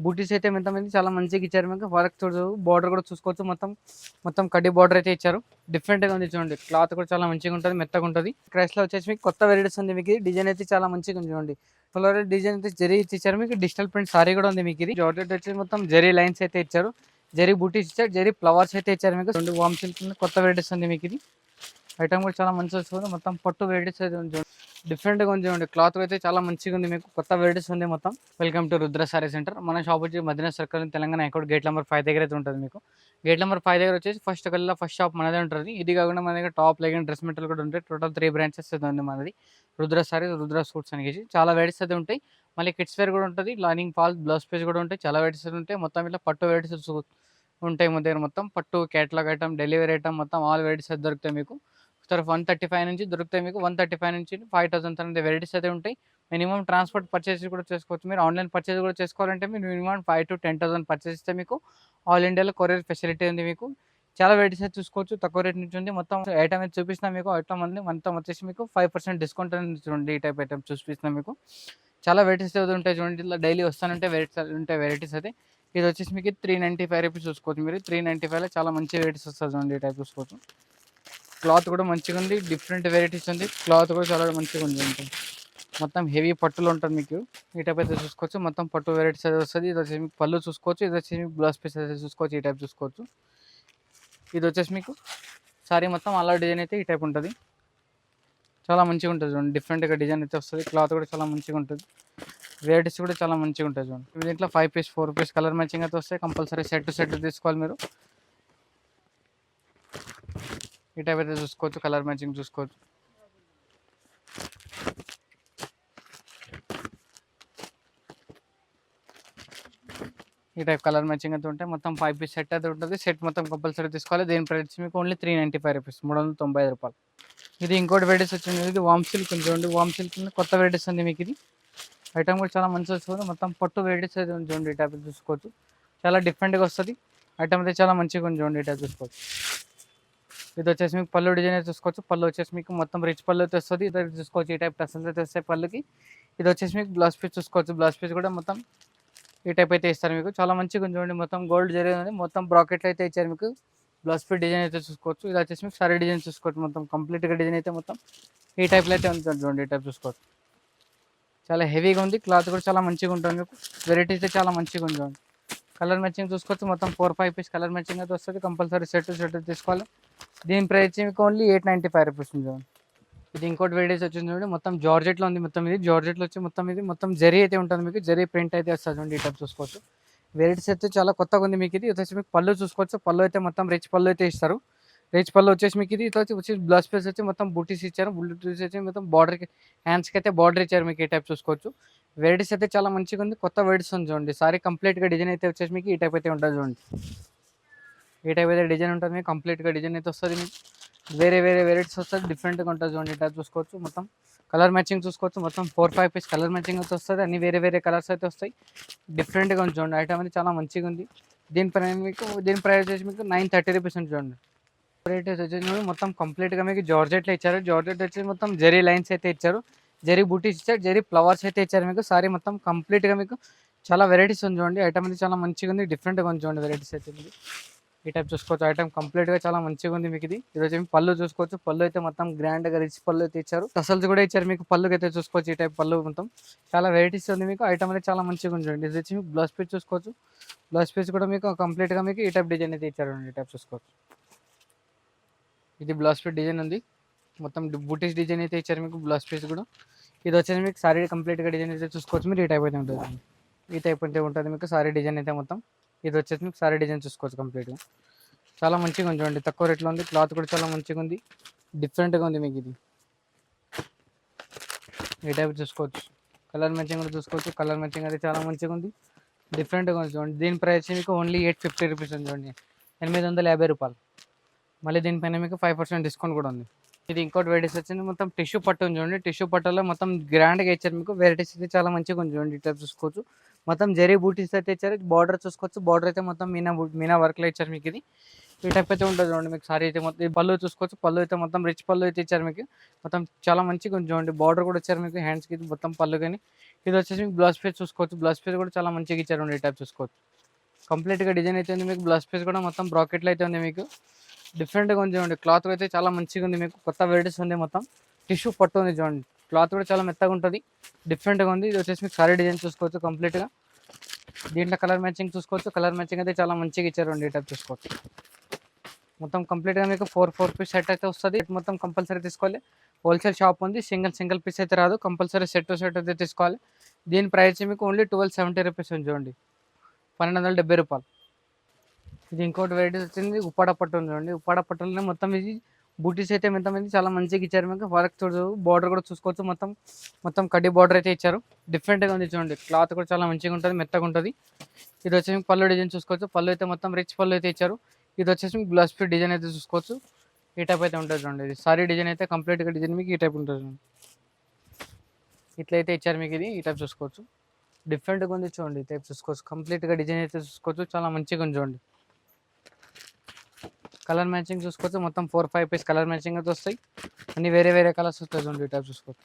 బూటీస్ అయితే మొత్తం చాలా మంచిగా ఇచ్చారు మీకు. వర్క్ చూడు, బార్డర్ కూడా చూసుకోవచ్చు. మొత్తం మొత్తం కడ్డీ బార్డర్ అయితే ఇచ్చారు. డిఫరెంట్గా ఉంది చూడండి. క్లాత్ కూడా చాలా మంచిగా ఉంటుంది, మెత్తగా ఉంటుంది. క్రైస్లో వచ్చేసి మీకు కొత్త వెరైటీస్ ఉంది. మీకు డిజైన్ అయితే చాలా మంచిగా ఉంది చూడండి. ఫ్లోరల్ డిజైన్ అయితే జరీ ఇచ్చారు మీకు. డిజిటల్ ప్రింట్ సారీ కూడా ఉంది మీకు. ఇది జార్జెట్ వచ్చేసి మొత్తం జరీ లైన్స్ అయితే ఇచ్చారు. జరీ బూటీస్ ఇచ్చారు, జరీ ఫ్లవర్స్ అయితే ఇచ్చారు మీకు. రెండు వామ్ సిల్క్ కొత్త వెరైటీస్ ఉంది మీకు. ఇది ఐటమ్ కూడా చాలా మంచిగా వస్తుంది. మొత్తం పట్టు వెరైటీస్ అయితే ఉంది. డిఫరెంట్గా ఉంది చూడండి. క్లాత్ అయితే చాలా మంచిగా ఉంది మీకు. కొత్త వెరైటీస్ ఉంది మొత్తం. Welcome to Rudra sorry centre. మన షాప్ వచ్చి మదీనా సర్కిల్ తెలంగాణ ఎక్కడ గేట్ నెంబర్ 5 దగ్గర అయితే ఉంటుంది మీకు. గేట్ నెంబర్ 5 దగ్గర వచ్చేసి ఫస్ట్ షాప్ మనదే ఉంటుంది. ఇది కాకుండా మన దగ్గర టాప్ లెగిన్ డ్రెస్ మెటీరియల్ కూడా ఉంటాయి. టోటల్ 3 బ్రాంచెస్ అయితే ఉంది మనది. రుద్ర సారీ, రుద్ర సూట్స్ అని చాలా వెరైటీస్ అయితే ఉంటాయి. మళ్ళీ కిడ్స్ వేర్ కూడా ఉంటుంది. లైనింగ్ ఫాల్స్, బ్లౌజ్ పీస్ కూడా ఉంటాయి. చాలా వెరైటీస్ అయితే ఉంటాయి. మొత్తం ఇట్లా పట్టు వెరైటీస్ ఉంటాయి మన దగ్గర. మొత్తం పట్టు క్యాటలాగ్ ఐటమ్, డెలివరీ ఐటమ్, మొత్తం ఆల్ వెరైటీస్ అయితే దొరుకుతాయి మీకు. సార్ 135 నుంచి దొరుకుతాయి మీకు. 135 నుంచి 5000 వెరైటీస్ అయితే ఉంటాయి. మినిమం ట్రాన్స్పోర్ట్ పర్చేస్ కూడా చేసుకోవచ్చు. మీరు ఆన్లైన్ పర్చేస్ కూడా చేసుకోవాలంటే మీరు మినిమం 5 to 10,000 పర్చేస్ ఇస్తే మీకు ఆల్ ఇండియాలో కొరియర్ ఫెసిలిటీ ఉంది మీకు. చాలా వెరైటీస్ అయితే చూసుకోవచ్చు. తక్కువ రేట్ నుంచి ఉంది. మొత్తం ఐటమ్ అయితే చూపిస్తున్నా మీకు. ఐటమ్ అన్ని మొత్తం వచ్చేసి మీకు 5% డిస్కౌంట్ అనేది చూడండి. ఈ టైప్ ఐటమ్ చూపిస్తున్నా మీకు. చాలా వెరైటీస్ అయితే ఉంటాయి చూడండి. ఇలా డైలీ వస్తానంటే వెరైటీస్ అయితే. ఇది వచ్చేసి మీకు 395 రూపీస్ చూసుకోవచ్చు. మీరు 395లో చాలా మంచి వెరైటీస్ వస్తుంది చూడండి. ఈ టైప్ చూసుకోవచ్చు. క్లాత్ కూడా మంచిగా ఉంది. డిఫరెంట్ వెరైటీస్ ఉంది. క్లాత్ కూడా చాలా మంచిగా ఉంది. మొత్తం హెవీ పట్టులో ఉంటుంది మీకు. ఈ టైప్ అయితే చూసుకోవచ్చు. మొత్తం పట్టు వెరైటీస్ అయితే వస్తుంది. ఇది వచ్చేసి మీకు పళ్ళు చూసుకోవచ్చు. ఇది వచ్చేసి మీకు బ్లౌజ్ పీస్ అయితే చూసుకోవచ్చు. ఈ టైప్ చూసుకోవచ్చు. ఇది వచ్చేసి మీకు సారీ మొత్తం అలా డిజైన్ అయితే ఈ టైప్ ఉంటుంది. చాలా మంచిగా ఉంటుంది చూడండి. డిఫరెంట్గా డిజైన్ అయితే వస్తుంది. క్లాత్ కూడా చాలా మంచిగా ఉంటుంది. వెరైటీస్ కూడా చాలా మంచిగా ఉంటుంది చూడండి. దీంట్లో 5 పీస్ 4 పీస్ కలర్ మ్యాచింగ్ అయితే వస్తాయి. కంపల్సరీ సెట్ తీసుకోవాలి మీరు. ఈ టైప్ అయితే చూసుకోవచ్చు. కలర్ మ్యాచింగ్ చూసుకోవచ్చు. ఈ టైప్ కలర్ మ్యాచింగ్ అయితే ఉంటాయి. మొత్తం 5 పీస్ సెట్ అయితే ఉంటుంది. సెట్ మొత్తం కంపల్సరీ తీసుకోవాలి. దీని ప్రైస్ మీకు ఓన్లీ 395 రూపీస్, 395 రూపాయలు. ఇది ఇంకోటి వెరైటీస్ వచ్చింది. ఇది వామ్ సిల్క్ చూడండి. వామ్ సిల్క్ కొత్త వెరైటీస్ ఉంది మీకు. ఇది ఐటమ్ కూడా చాలా మంచిగా వస్తుంది. మొత్తం పట్టు వెరైటీస్ అయితే ఉంది చూడండి. ఈ టైప్ చూసుకోవచ్చు. చాలా డిఫరెంట్గా వస్తుంది. ఐటమ్ అయితే చాలా మంచిగా ఉంది చూడండి. ఈ టైప్ చూసుకోవచ్చు. ఇది వచ్చేసి మీకు పళ్ళు డిజైన్ అయితే చూసుకోవచ్చు. పళ్ళు వచ్చేసి మీకు మొత్తం రిచ్ పళ్ళు అయితే వస్తుంది. ఇది చూసుకోవచ్చు. ఈ టైప్ టసల్స్ అయితే వస్తాయి పళ్ళుకి. ఇది వచ్చేసి మీకు బ్లౌజ్ పీస్ చూసుకోవచ్చు. బ్లౌజ్ పీస్ కూడా మొత్తం ఈ టైప్ అయితే ఇస్తారు మీకు. చాలా మంచిగా చూడండి. మొత్తం గోల్డ్ జరిగింది. మొత్తం బ్రాకెట్లు అయితే ఇచ్చారు మీకు. బ్లౌజ్ పీస్ డిజైన్ అయితే చూసుకోవచ్చు. ఇది వచ్చేసి మీకు సారీ డిజైన్ చూసుకోవచ్చు. మొత్తం కంప్లీట్గా డిజైన్ అయితే మొత్తం ఈ టైప్లో అయితే ఉంటుంది చూడండి. ఈ టైప్ చూసుకోవచ్చు. చాలా హెవీగా ఉంది. క్లాత్ కూడా చాలా మంచిగా ఉంటుంది మీకు. వెరైటీ అయితే చాలా మంచిగా ఉంది చూడండి. కలర్ మ్యాచింగ్ చూసుకోవచ్చు. మొత్తం 4-5 పీస్ కలర్ మ్యాచింగ్ అయితే వస్తుంది. కంపల్సరీ సెట్ తీసుకోవాలి. దీని ప్రైస్ మీకు ఓన్లీ 895 రూపీస్ ఉంది చూడండి. ఇది ఇంకోటి వెరైటీస్ వచ్చింది చూడండి. మొత్తం జార్జెట్లో ఉంది. మొత్తం ఇది జార్జెట్లో వచ్చి మొత్తం ఇది మొత్తం జరీ అయితే ఉంటుంది మీకు. జరీ ప్రింట్ అయితే వస్తుంది చూడండి. ఈ టైప్ చూసుకోవచ్చు. వెరైటీస్ అయితే చాలా కొత్తగా ఉంది మీకు. ఇది వచ్చేసి మీకు పళ్ళు చూసుకోవచ్చు. పళ్ళు అయితే మొత్తం రిచ్ పళ్ళు అయితే ఇస్తారు. రిచ్ పళ్ళు వచ్చేసి మీకు. ఇది వచ్చి బ్లౌజ్ పీస్ వచ్చి మొత్తం బూటీస్ ఇచ్చారు. బూటీస్ వచ్చి మొత్తం బార్డర్కి హ్యాండ్స్కి అయితే బార్డర్ ఇచ్చారు మీకు. ఈ టైప్ చూసుకోవచ్చు. వెరైటీస్ అయితే చాలా మంచిగా ఉంది. కొత్త వెరైటీస్ ఉంది చూడండి. సారీ కంప్లీట్గా డిజైన్ అయితే వచ్చేసి మీకు ఈ టైప్ అయితే ఉంటుంది చూడండి. ఈ టైప్ అయితే డిజైన్ ఉంటుంది మీకు. కంప్లీట్గా డిజైన్ అయితే వస్తుంది మీకు. వేరే వెరైటీస్ వస్తుంది. డిఫరెంట్గా ఉంటుంది చూడండి. ఈ టైప్ చూసుకోవచ్చు. మొత్తం కలర్ మ్యాచింగ్ చూసుకోవచ్చు. మొత్తం 4-5 పీస్ కలర్ మ్యాచింగ్ అయితే వస్తుంది. అన్ని వేరే కలర్స్ అయితే వస్తాయి. డిఫరెంట్గా ఉంది చూడండి. ఐటమ్ అనేది చాలా మంచిగా ఉంది. దీని ప్రైస్ వచ్చేసి మీకు 930 రూపీస్ ఉంది చూడండి. వెరైటీస్ వచ్చేసి మొత్తం కంప్లీట్గా మీకు జార్జెట్లో ఇచ్చారు. జార్జెట్ వచ్చి మొత్తం జరీ లైన్స్ అయితే ఇచ్చారు. జరీ బూటీస్ ఇచ్చారు. జరీ ఫ్లవర్స్ అయితే ఇచ్చారు మీకు. సారీ మొత్తం కంప్లీట్గా మీకు చాలా వెరైటీస్ ఉంది చూడండి. ఐటమ్ అనేది చాలా మంచిగా ఉంది. డిఫరెంట్గా ఉంది చూడండి. వెరైటీస్ అయితే ఉంది. ఈ టైప్ చూసుకోవచ్చు. ఐటమ్ కంప్లీట్గా చాలా మంచిగా ఉంది మీకు. ఇది వచ్చి పళ్ళు చూసుకోవచ్చు. పళ్ళు అయితే మొత్తం గ్రాండ్గా రిచ్ పళ్ళు అయితే ఇచ్చారు. టసల్స్ కూడా ఇచ్చారు మీకు. పళ్ళుకి అయితే చూసుకోవచ్చు. ఈ టైప్ పళ్ళు మొత్తం చాలా వెరైటీస్ ఉంది మీకు. ఐటమ్ అనేది చాలా మంచిగా ఉంది చూడండి. ఇది వచ్చి మీకు బ్లౌజ్ పీస్ చూసుకోవచ్చు. బ్లౌజ్ పీస్ కూడా మీకు కంప్లీట్గా మీకు ఈ టైప్ డిజైన్ అయితే ఇచ్చారు. ఈ టైప్ చూసుకోవచ్చు. ఇది బ్లౌజ్ పీస్ డిజైన్ ఉంది. మొత్తం బూటీస్ డిజైన్ అయితే ఇచ్చారు మీకు. బ్లౌజ్ పీస్ కూడా ఇది వచ్చేసి మీకు సారీ కంప్లీట్గా డిజైన్ అయితే చూసుకోవచ్చు. మీరు ఈ టైప్ అయితే ఉంటుంది. ఈ టైప్ అయితే ఉంటుంది మీకు. సారీ డిజైన్ అయితే మొత్తం ఇది వచ్చేసి మీకు సారీ డిజైన్ చూసుకోవచ్చు. కంప్లీట్గా చాలా మంచిగా ఉంది చూడండి. తక్కువ రేట్లో ఉంది. క్లాత్ కూడా చాలా మంచిగా ఉంది. డిఫరెంట్గా ఉంది మీకు. ఇది ఈ టైప్ చూసుకోవచ్చు. కలర్ మ్యాచింగ్ కూడా చూసుకోవచ్చు. కలర్ మ్యాచింగ్ అయితే చాలా మంచిగా ఉంది. డిఫరెంట్గా ఉంది చూడండి. దీని ప్రైస్ మీకు ఓన్లీ 850 రూపీస్ ఉంది చూడండి. 850 రూపాయలు. మళ్ళీ దీనిపైన మీకు 5% డిస్కౌంట్ కూడా ఉంది. ఇది ఇంకోటి వెరైటీస్ వచ్చింది. మొత్తం టిష్యూ పట్టు ఉంది చూడండి. టిష్యూ పట్టులో మొత్తం గ్రాండ్గా ఇచ్చారు మీకు. వెరైటీస్ అయితే చాలా మంచిగా ఉంది చూడండి. ఈ టైప్ చూసుకోవచ్చు. మొత్తం జరీ బూటీస్ అయితే ఇచ్చారు. బార్డర్ చూసుకోవచ్చు. బార్డర్ అయితే మొత్తం మీనా వర్క్లో ఇచ్చారు మీకు. ఇది ఈ టైప్ అయితే ఉంటుంది చూడండి మీకు సారీ అయితే మొత్తం. ఈ పళ్ళు చూసుకోవచ్చు, పళ్ళు అయితే మొత్తం రిచ్ పళ్ళు అయితే ఇచ్చారు మీకు. మొత్తం చాలా మంచిగా ఉంది చూడండి, బార్డర్ కూడా ఇచ్చారు మీకు హ్యాండ్స్కి మొత్తం పళ్ళు కానీ. ఇది వచ్చేసి మీకు బ్లౌజ్ పీస్ చూసుకోవచ్చు, బ్లౌజ్ పీస్ కూడా చాలా మంచిగా ఇచ్చారు ఈ టైప్ చూసుకోవచ్చు. కంప్లీట్గా డిజైన్ అయితే ఉంది మీకు, బ్లౌజ్ పీస్ కూడా మొత్తం బ్రాకెట్లో అయితే ఉంది మీకు. డిఫరెంట్గా ఉంది చూడండి, క్లాత్ అయితే చాలా మంచిగా ఉంది మీకు, కొత్త వెరైటీస్ ఉంది మొత్తం. టిష్యూ పట్టు ఉంది చూడండి, క్లాత్ కూడా చాలా మెత్తగా ఉంటుంది, డిఫరెంట్గా ఉంది. ఇది వచ్చేసి మీకు సారీ డిజైన్ చూసుకోవచ్చు కంప్లీట్గా. దీంట్లో కలర్ మ్యాచింగ్ చూసుకోవచ్చు, కలర్ మ్యాచింగ్ అయితే చాలా మంచిగా ఇచ్చారు ఈ టైప్ చూసుకోవచ్చు. మొత్తం కంప్లీట్గా మీకు 4 పీస్ సెట్ అయితే వస్తుంది. మొత్తం కంపల్సరీ తీసుకోవాలి. హోల్సేల్ షాప్ ఉంది, సింగిల్ పీస్ అయితే రాదు, కంపల్సరీ సెట్ అయితే తీసుకోవాలి. దీని ప్రైస్ మీకు ఓన్లీ 1270 రూపీస్ ఉంది చూడండి, 1270 రూపాయలు. ఇది ఇంకోటి వెరైటీస్ వచ్చింది, ఉప్పాడ పట్టు ఉంది చూడండి. ఉప్పాడ పట్టులోనే మొత్తం ఇది బూటీస్ అయితే మొత్తం చాలా మంచిగా ఇచ్చారు మీకు. వర్క్ చూడు, బార్డర్ కూడా చూసుకోవచ్చు, మొత్తం కడ్డీ బార్డర్ అయితే ఇచ్చారు. డిఫరెంట్గా ఉంది చూడండి, క్లాత్ కూడా చాలా మంచిగా ఉంటుంది, మెత్తగా ఉంటుంది. ఇది వచ్చేసి మీకు పళ్ళు డిజైన్ చూసుకోవచ్చు, పళ్ళు అయితే మొత్తం రిచ్ పళ్ళు అయితే ఇచ్చారు. ఇది వచ్చేసి మీకు బ్లౌజ్ పీస్ డిజైన్ అయితే చూసుకోవచ్చు, ఈ టైప్ అయితే ఉంటుంది చూడండి. ఇది సారీ డిజైన్ అయితే కంప్లీట్గా డిజైన్ మీకు ఈ టైప్ ఉంటుంది చూడండి, ఇట్లయితే ఇచ్చారు మీకు. ఇది ఈ టైప్ చూసుకోవచ్చు, డిఫరెంట్గా ఉంది చూడండి, ఈ టైప్ చూసుకోవచ్చు. కంప్లీట్గా డిజైన్ అయితే చూసుకోవచ్చు, చాలా మంచిగా ఉంది చూడండి. కలర్ మ్యాచింగ్ చూసుకోవచ్చు, మొత్తం 4-5 పీస్ కలర్ మ్యాచింగ్ అయితే వస్తాయి, అన్ని వేరే కలర్స్ వస్తాయి చూడండి, ఈ టైప్ చూసుకోవచ్చు.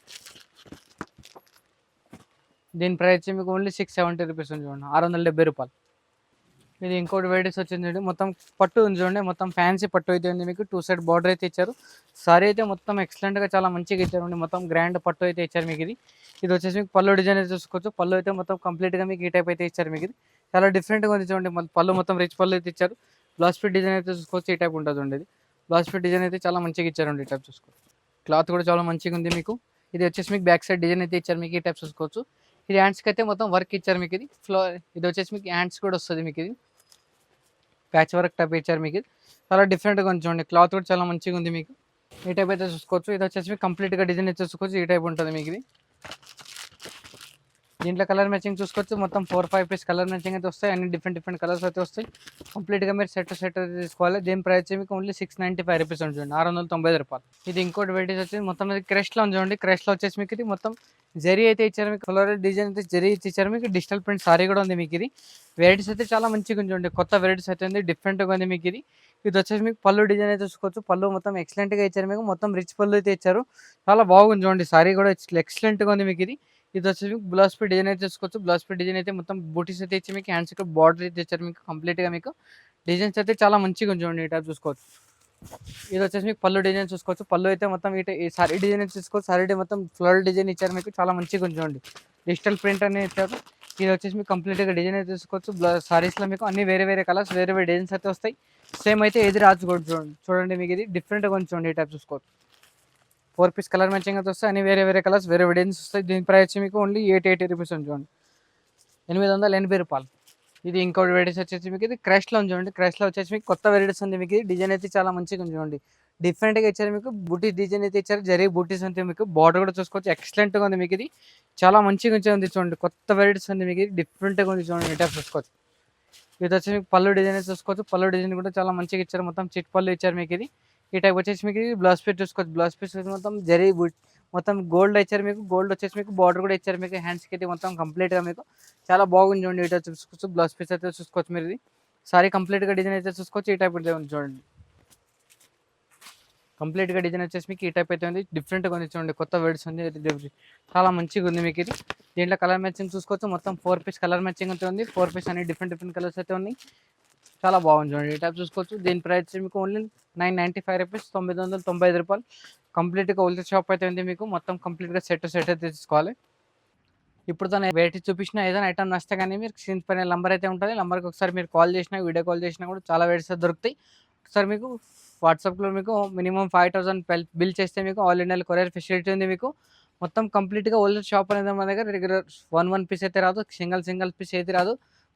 దీని ప్రైస్ మీకు ఓన్లీ 670 రూపీస్ ఉంది చూడండి, 670 రూపాయలు. ఇది ఇంకోటి వెరైటీస్ వచ్చింది చూడండి, మొత్తం పట్టు ఉంది చూడండి, మొత్తం ఫ్యాన్సీ పట్టు అయితే ఉంది మీకు. 2 సైడ్ బార్డర్ అయితే ఇచ్చారు. సారీ అయితే మొత్తం ఎక్సలెంట్గా చాలా మంచిగా ఇచ్చారు, మొత్తం గ్రాండ్ పట్టు అయితే ఇచ్చారు మీకు. ఇది వచ్చేసి మీకు పళ్ళు డిజైన్ అయితే చూసుకోవచ్చు, పళ్ళు అయితే మొత్తం కంప్లీట్గా మీకు ఈ టైప్ అయితే ఇచ్చారు మీకు. ఇది చాలా డిఫరెంట్గా ఉంది చూడండి, పళ్ళు మొత్తం రిచ్ పళ్ళు అయితే ఇచ్చారు. బ్లౌజ్ ఫిట్ డిజైన్ అయితే చూసుకోవచ్చు, ఈ టైప్ ఉంటుంది చూడండి. ఇది బ్లౌజ్ ఫిట్ డిజైన్ అయితే చాలా మంచిగా ఇచ్చారండి, ఈ టైప్ చూసుకోవచ్చు. క్లాత్ కూడా చాలా మంచిగా ఉంది మీకు. ఇది వచ్చేసి మీకు బ్యాక్ సైడ్ డిజైన్ అయితే ఇచ్చారు మీకు, ఈ టైప్ చూసుకోవచ్చు. ఇది హ్యాండ్స్కి అయితే మొత్తం వర్క్ ఇచ్చారు మీకు. ఇది వచ్చేసి మీకు హ్యాండ్స్ కూడా వస్తుంది మీకు. ఇది ప్యాచ్ వర్క్ టైప్ ఇచ్చారు మీకు. చాలా డిఫరెంట్గా ఉంది చూడండి, క్లాత్ కూడా చాలా మంచిగా ఉంది మీకు. ఈ టైప్ అయితే చూసుకోవచ్చు. ఇది వచ్చేసి మీకు కంప్లీట్గా డిజైన్ అయితే చూసుకోవచ్చు, ఈ టైప్ ఉంటుంది మీకు. ఇది దీంట్లో కలర్ మ్యాచింగ్ చూసుకోవచ్చు, మొత్తం 4-5 పీస్ కలర్ మ్యాచింగ్ అయితే వస్తాయి, అన్ని డిఫరెంట్ కలర్స్ అయితే వస్తాయి. కంప్లీట్గా మీరు సెట్ అయితే తీసుకోవాలి. దీని ప్రైస్ మీకు ఓన్లీ 695 రూపీస్ ఉంటుంది, 695 రూపాయలు. ఇది ఇంకోటి వెరైటీస్ వచ్చేసి మొత్తం ఇది క్రష్లో ఉంది చూడండి. క్రష్లో వచ్చేసి మీకు ఇది మొత్తం జరీ అయితే ఇచ్చారు మీకు, కలర్ డిజైన్ అయితే జరీ ఇచ్చారు మీకు. డిజిటల్ ప్రింట్ సారీ కూడా ఉంది మీకు. ఇది వెరైటీస్ అయితే చాలా మంచిగా ఉంది చూడండి, కొత్త వెరైటీస్ అయితే ఉంది, డిఫరెంట్గా ఉంది మీకు. ఇది వచ్చేసి మీకు పళ్ళు డిజైన్ అయితే చూసుకోవచ్చు, పళ్ళు మొత్తం ఎక్సలెంట్గా ఇచ్చారు మీకు, మొత్తం రిచ్ పళ్ళు అయితే ఇచ్చారు, చాలా బాగుంది చూడండి. సారీ కూడా ఎక్సలెంట్గా ఉంది మీకు. ఇది వచ్చేసి మీకు బ్లౌజ్ పీస్ డిజైన్ అయితే చూసుకోవచ్చు, బ్లౌజ్ పీస్ డిజైన్ అయితే మొత్తం బూటీస్ అయితే ఇచ్చి మీకు హ్యాండ్స్ ఇక్కడ బార్డర్ అయితే ఇచ్చారు మీకు. కంప్లీట్గా మీకు డిజైన్స్ అయితే చాలా మంచిగా ఉంది చూడండి, ఈ టైప్ చూసుకోవచ్చు. ఇది వచ్చేసి మీకు పళ్ళు డిజైన్ చూసుకోవచ్చు, పళ్ళు అయితే మొత్తం ఈ సారీ డిజైన్ అయితే చూసుకోవచ్చు, సారీ మొత్తం ఫ్లోరల్ డిజైన్ ఇచ్చారు మీకు, చాలా మంచిగా ఉంది చూడండి. డిజిటల్ ప్రింట్ అనేది ఇచ్చారు. ఇది వచ్చేసి మీకు కంప్లీట్గా డిజైన్ అయితే చూసుకోవచ్చు. సారీస్లో మీకు అన్ని వేరే కలర్స్ వేరే డిజైన్స్ అయితే వస్తాయి. సేమ్ అయితే ఏది రాజు కూడా చూడండి మీకు. ఇది డిఫరెంట్గా ఉంది చూడండి, ఈ టైప్ చూసుకోవచ్చు. 4 పీస్ కలర్ మ్యాచింగ్ అయితే వస్తాయి, అన్ని వేరే కలర్స్ వేరే డిజైన్స్ వస్తాయి. దీని ప్రైస్ మీకు ఓన్లీ 880 రూపీస్ ఉంది చూడండి, 880 రూపాయలు. ఇది ఇంకోటి వెరైటీస్ వచ్చేసి మీకు ఇది క్రష్లో ఉంది చూడండి. క్రష్లో వచ్చేసి మీకు కొత్త వెరైటీస్ ఉంది మీకు. డిజైన్ అయితే చాలా మంచిగా ఉంది చూడండి, డిఫరెంట్గా ఇచ్చారు మీకు. బూటీ డిజైన్ అయితే ఇచ్చారు, జరీ బూటీస్ ఉంది మీకు. బార్డర్ కూడా చూసుకోవచ్చు, ఎక్సలెంట్గా ఉంది మీకు. ఇది చాలా మంచిగా ఉంది చూడండి, కొత్త వెరైటీస్ ఉంది మీకు. డిఫరెంట్గా ఉంది చూడండి, టైప్ చూసుకోవచ్చు. ఇది వచ్చి మీకు పళ్ళు డిజైన్ అయితే చూసుకోవచ్చు, పళ్ళు డిజైన్ కూడా చాలా మంచిగా ఇచ్చారు, మొత్తం చిట్ పళ్ళు ఇచ్చారు మీకు. ఇది ఈ టైప్ వచ్చేసి మీకు బ్లౌజ్ పీస్ చూసుకోవచ్చు, బ్లౌజ్ పీస్ మొత్తం జరీ మొత్తం గోల్డ్ ఇచ్చారు మీకు. గోల్డ్ వచ్చేసి మీకు బార్డర్ కూడా ఇచ్చారు మీకు, హ్యాండ్స్కి అయితే మొత్తం కంప్లీట్గా మీకు చాలా బాగుంది చూడండి. ఇటు చూసుకోవచ్చు, బ్లౌజ్ పీస్ అయితే చూసుకోవచ్చు మీరు. ఇది సారీ కంప్లీట్గా డిజైన్ అయితే చూసుకోవచ్చు, ఈ టైప్ ఉంది చూడండి. కంప్లీట్గా డిజైన్ వచ్చేసి మీకు ఈ టైప్ అయితే ఉంది, డిఫరెంట్గా ఉంది చూడండి, కొత్త వర్డ్స్ ఉంది, చాలా మంచిగా ఉంది మీకు. ఇది దీంట్లో కలర్ మ్యాచింగ్ చూసుకోవచ్చు, మొత్తం 4 పీస్ కలర్ మ్యాచింగ్ అయితే ఉంది. 4 పీస్ అన్ని డిఫరెంట్ కలర్స్ అయితే ఉన్నాయి, చాలా బాగుంది చూడండి, ఈ టైప్ చూసుకోవచ్చు. దీని ప్రైస్ మీకు ఓన్లీ 995 రూపీస్, 995 రూపాయలు. కంప్లీట్గా హోల్సేల్ షాప్ అయితే ఉంది మీకు, మొత్తం కంప్లీట్గా సెట్ అయితే తీసుకోవాలి. ఇప్పుడు తను వెరైటీ చూపించిన ఏదైనా ఐటమ్ నచ్చితే కానీ మీరు స్క్రీన్ పైన నెంబర్ అయితే ఉంటుంది, నెంబర్కి ఒకసారి మీరు కాల్ చేసినా వీడియో కాల్ చేసినా కూడా చాలా వెరైటీస్ దొరుకుతాయి. ఒకసారి మీకు వాట్సాప్లో మీకు మినిమం 5000 బిల్ చేస్తే మీకు ఆల్ ఇండియా కొరియర్ ఫెసిలిటీ ఉంది మీకు. మొత్తం కంప్లీట్గా హోల్సేల్ షాప్ అనేది మన దగ్గర రెగ్యులర్ 1 పీస్ అయితే రాదు, సింగిల్ పీస్ అయితే రాదు,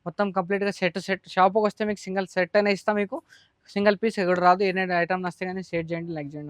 మొత్తం కంప్లీట్గా సెట్ షాప్కి వస్తే మీకు సింగిల్ సెట్ అనే ఇస్తాం మీకు, సింగిల్ పీస్ ఎక్కడ రాదు. ఏదైనా ఐటమ్ నచ్చితే కానీ షేర్ చేయండి, లైక్ చేయండి.